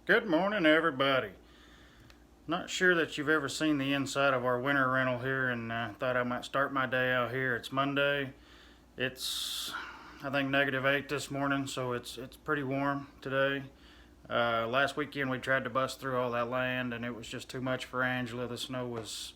Good morning, everybody. Not sure that you've ever seen the inside of our winter rental here, and thought I might start my day out here. It's Monday. It's, I think, -8 this morning, so it's pretty warm today. Last weekend we tried to bust through all that land, and it was just too much for Angela. The snow was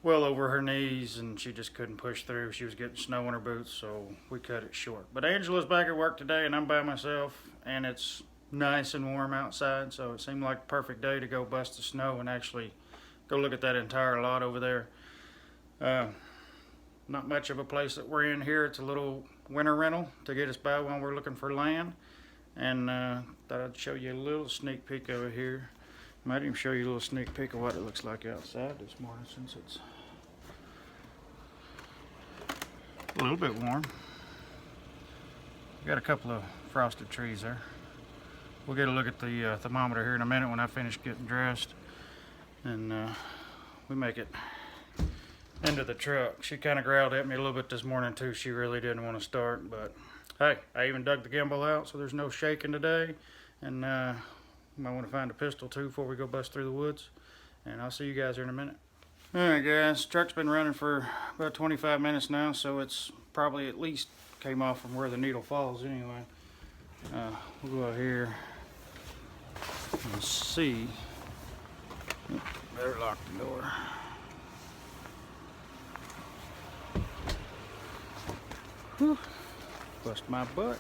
well over her knees, and she just couldn't push through. She was getting snow in her boots, so we cut it short. But Angela's back at work today, and I'm by myself, and it's nice and warm outside, so it seemed like a perfect day to go bust the snow and actually go look at that entire lot over there. Not much of a place that we're in here. It's a little winter rental to get us by while we're looking for land, and thought I'd show you a little sneak peek over here. Might even show you a little sneak peek of what it looks like outside this morning, since it's a little bit warm. Got a couple of frosted trees there. We'll get a look at the thermometer here in a minute when I finish getting dressed, and we make it into the truck. She kind of growled at me a little bit this morning too. She really didn't want to start, but hey, I even dug the gimbal out, so there's no shaking today. And might want to find a pistol too before we go bust through the woods. And I'll see you guys here in a minute. All right, guys, truck's been running for about 25 minutes now, so it's probably at least came off from where the needle falls anyway. We'll go out here and see. Better lock the door. Whew. Bust my butt.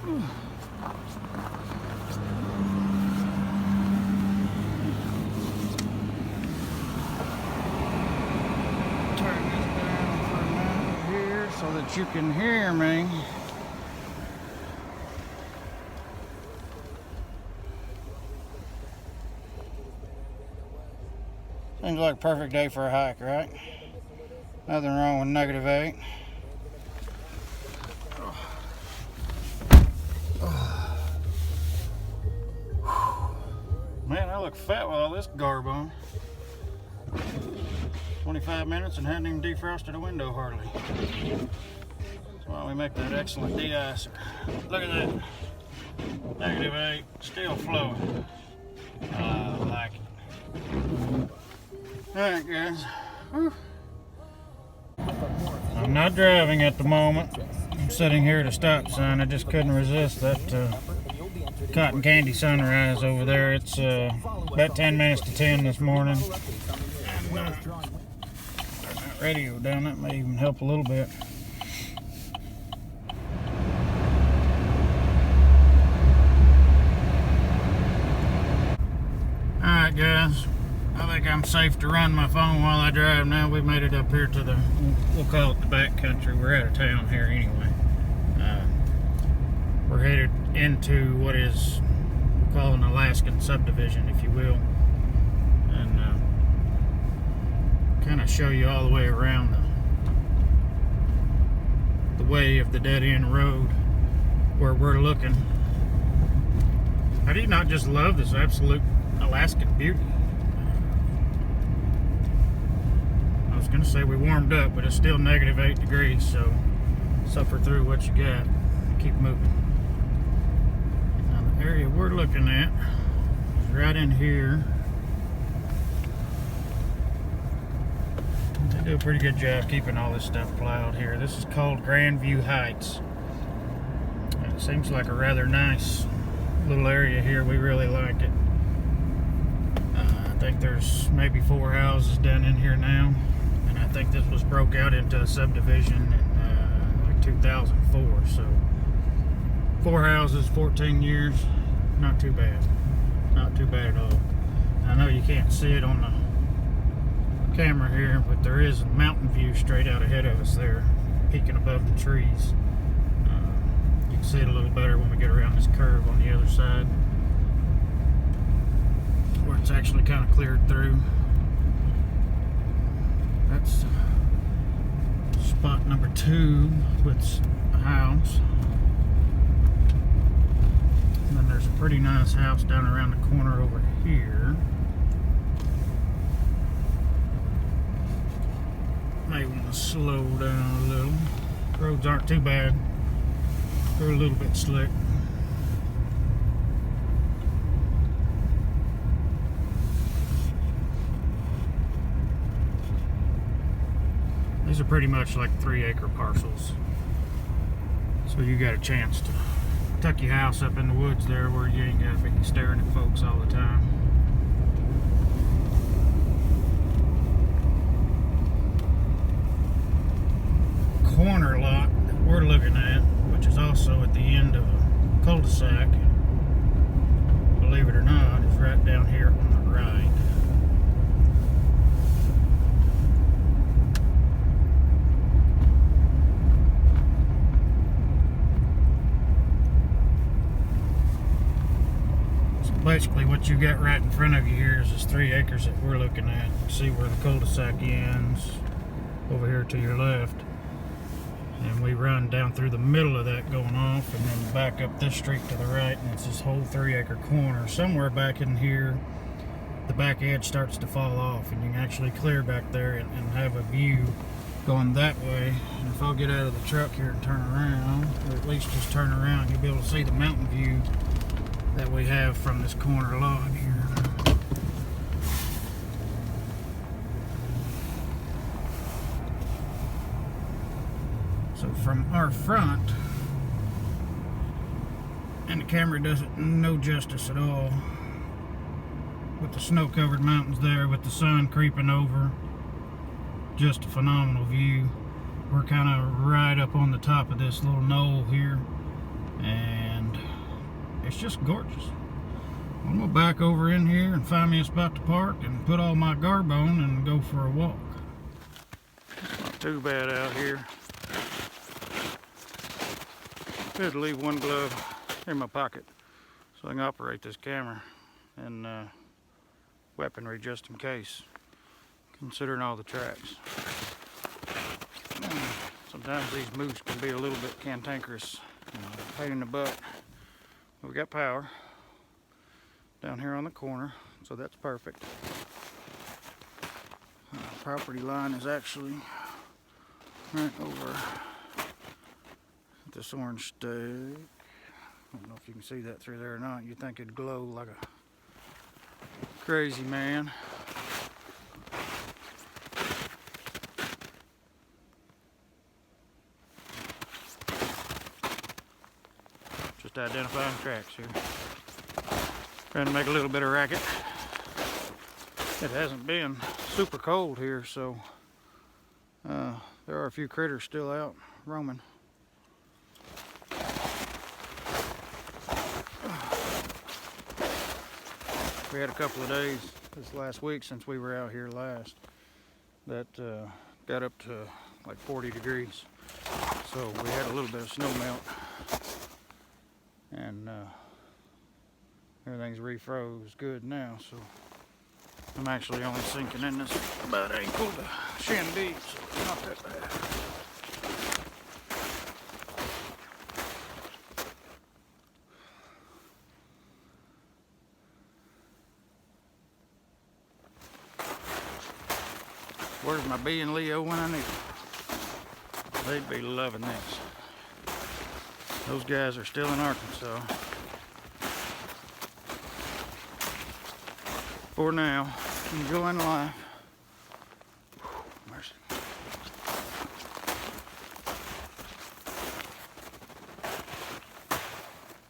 Whew. Turn this down for a minute here so that you can hear me. Seems like a perfect day for a hike, right? Nothing wrong with -8. Man, I look fat with all this garb on. 25 minutes and hadn't even defrosted a window hardly. That's why we make that excellent de-icer. Look at that. -8, still flowing. I like it. Alright, guys. Whew. I'm not driving at the moment. I'm sitting here at a stop sign. I just couldn't resist that cotton candy sunrise over there. It's about 10 minutes to 10 this morning. And turn that radio down. That may even help a little bit. Alright, guys. I think I'm safe to run my phone while I drive now. We've made it up here to the, we'll call it the back country. We're out of town here anyway. We're headed into what is, we'll call an Alaskan subdivision, if you will. And kind of show you all the way around the way of the dead end road where we're looking. How do you not just love this absolute Alaskan beauty? I was going to say we warmed up, but it's still -8 degrees, so suffer through what you got. Keep moving. Now the area we're looking at is right in here. They do a pretty good job keeping all this stuff plowed here. This is called Grandview Heights. And it seems like a rather nice little area here. We really like it. I think there's maybe 4 houses down in here now. I think this was broke out into a subdivision in like 2004, so 4 houses, 14 years, not too bad. Not too bad at all. I know you can't see it on the camera here, but there is a mountain view straight out ahead of us there, peeking above the trees. You can see it a little better when we get around this curve on the other side, where it's actually kind of cleared through. That's spot number 2 with a house. And then there's a pretty nice house down around the corner over here. May want to slow down a little. Roads aren't too bad. They're a little bit slick. pretty much like 3-acre parcels. So you got a chance to tuck your house up in the woods there where you ain't got to be staring at folks all the time. Corner lot that we're looking at, which is also at the end of a cul-de-sac, believe it or not, is right down here on the right. Basically what you got right in front of you here is this 3 acres that we're looking at. You see where the cul-de-sac ends over here to your left, and we run down through the middle of that going off, and then back up this street to the right, and it's this whole 3-acre corner. Somewhere back in here the back edge starts to fall off, and you can actually clear back there and have a view going that way. And if I'll get out of the truck here and turn around, or at least just turn around, you'll be able to see the mountain view that we have from this corner lot here. So from our front, and the camera does it no justice at all, with the snow-covered mountains there, with the sun creeping over, just a phenomenal view. We're kind of right up on the top of this little knoll here, and it's just gorgeous. I'm gonna back over in here and find me a spot to park and put all my garb on and go for a walk. It's not too bad out here. Good to leave one glove in my pocket so I can operate this camera and weaponry just in case, considering all the tracks. Sometimes these moves can be a little bit cantankerous, pain in the butt. We got power down here on the corner, so that's perfect. Property line is actually right over this orange stake. I don't know if you can see that through there or not. You'd think it'd glow like a crazy man. Just identifying tracks here. Trying to make a little bit of racket. It hasn't been super cold here, so there are a few critters still out roaming. We had a couple of days this last week since we were out here last that got up to like 40 degrees. So we had a little bit of snow melt, and everything's refroze good now. So I'm actually only sinking in this about ankle to shin deep, so it's not that bad. Where's my B and Leo when I need them? They'd be loving this. Those guys are still in Arkansas. For now, enjoying life. Mercy.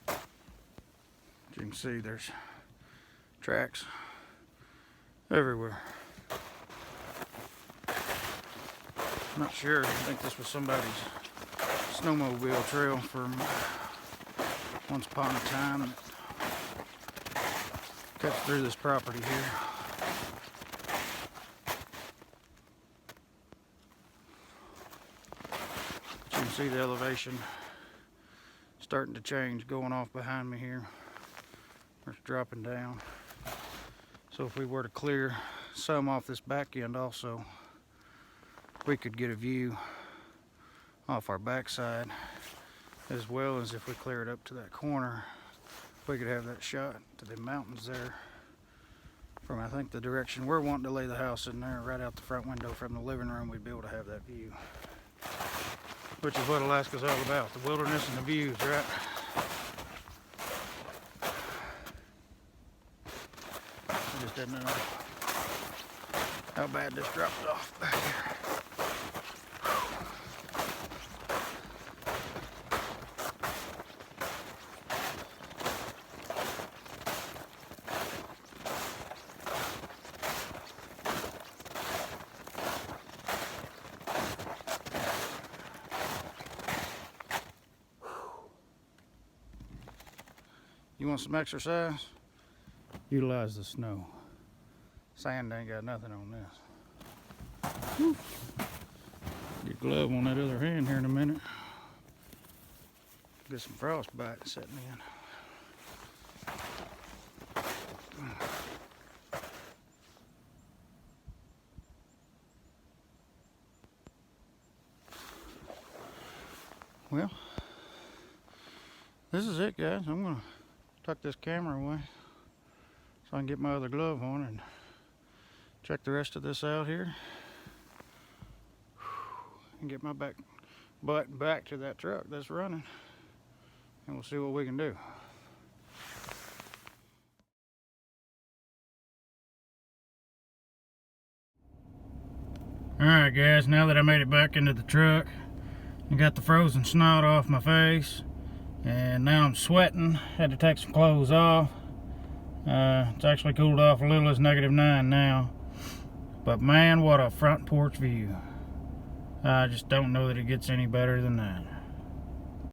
As you can see, there's tracks everywhere. I'm not sure. I think this was somebody's snowmobile trail from once upon a time that cuts through this property here. But you can see the elevation starting to change going off behind me here. It's dropping down. So if we were to clear some off this back end also, we could get a view off our backside, as well as if we clear it up to that corner, we could have that shot to the mountains there from, I think, the direction we're wanting to lay the house in there, right out the front window from the living room. We'd be able to have that view, which is what Alaska's all about, the wilderness and the views, right? I just didn't know how bad this dropped off back here. You want some exercise? Utilize the snow. Sand ain't got nothing on this. Whew. Get glove on that other hand here in a minute. Get some frostbite setting in. Well, this is it, guys. I'm gonna tuck this camera away so I can get my other glove on and check the rest of this out here and get my butt back to that truck that's running, and we'll see what we can do. Alright guys, now that I made it back into the truck, I got the frozen snot off my face, and now I'm sweating. Had to take some clothes off. It's actually cooled off a little. It's -9 now. But man, what a front porch view. I just don't know that it gets any better than that.